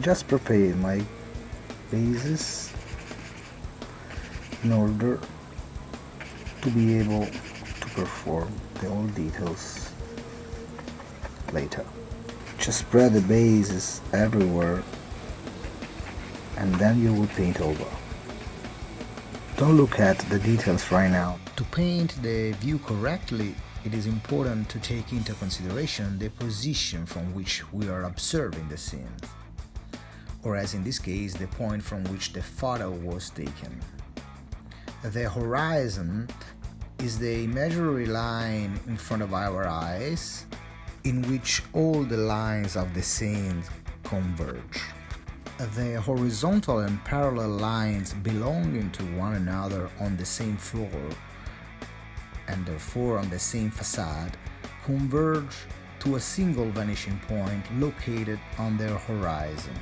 just prepare my bases in order to be able to perform the all details later. Just spread the bases everywhere and then you will paint over. Don't look at the details right now. To paint the view correctly, it is important to take into consideration the position from which we are observing the scene, or as in this case, the point from which the photo was taken. The horizon is the imaginary line in front of our eyes, in which all the lines of the scene converge. The horizontal and parallel lines belonging to one another on the same floor, and therefore on the same facade, converge to a single vanishing point located on their horizon.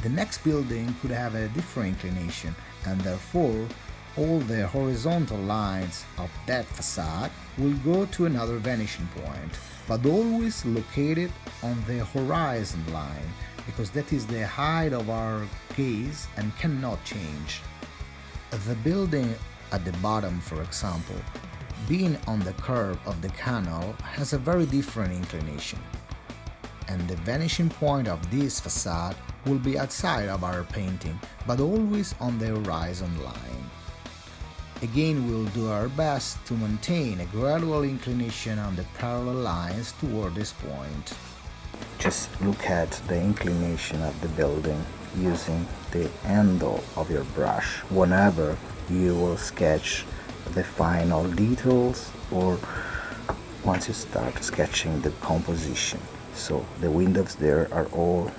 The next building could have a different inclination, and therefore all the horizontal lines of that facade will go to another vanishing point, but always located on the horizon line, because that is the height of our gaze and cannot change. The building at the bottom, for example, being on the curve of the canal, has a very different inclination, and the vanishing point of this facade will be outside of our painting, but always on the horizon line. Again, we'll do our best to maintain a gradual inclination on the parallel lines toward this point. Just look at the inclination of the building using the handle of your brush whenever you will sketch the final details or once you start sketching the composition. So the windows there are all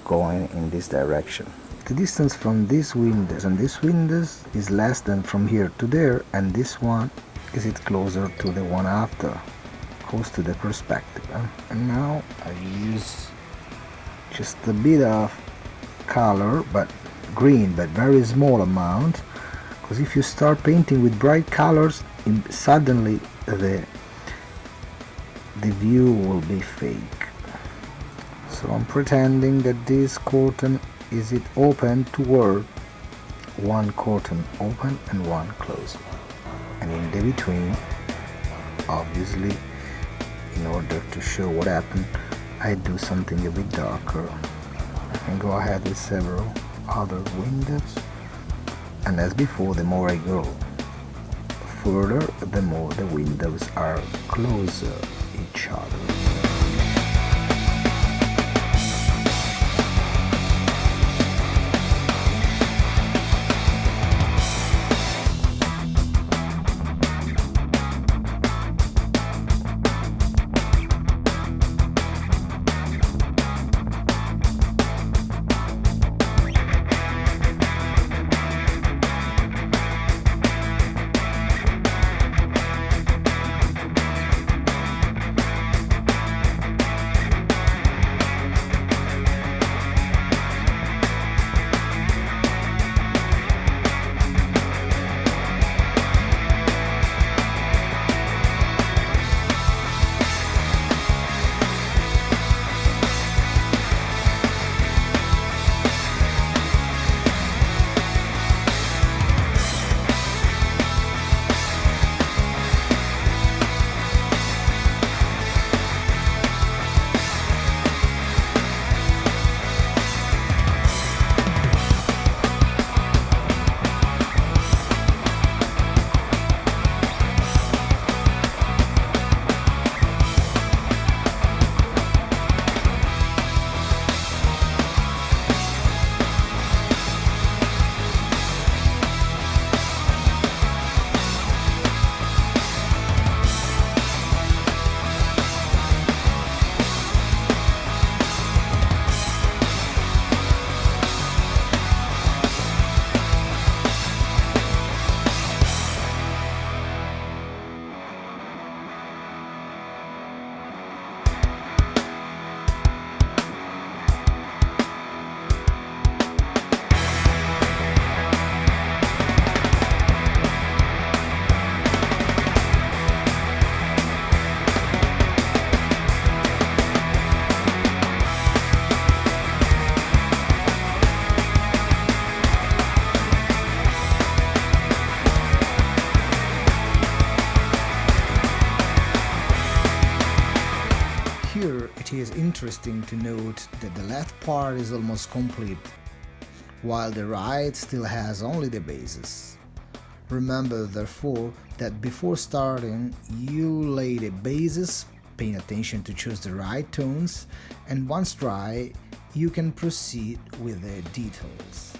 going in this direction. The distance from these windows and these windows is less than from here to there, and this one is it closer to the one after, close to the perspective. And now I use just a bit of color, but green, but very small amount, because if you start painting with bright colors, suddenly the view will be fake. So I'm pretending that this curtain is it open toward one curtain open and one closed, and in the between, obviously, in order to show what happened, I do something a bit darker. I can go ahead with several other windows, and as before, the more I go further, the more the windows are closer each other. Here it is interesting to note that the left part is almost complete, while the right still has only the basis. Remember therefore that before starting you lay the basis, paying attention to choose the right tones, and once dry you can proceed with the details.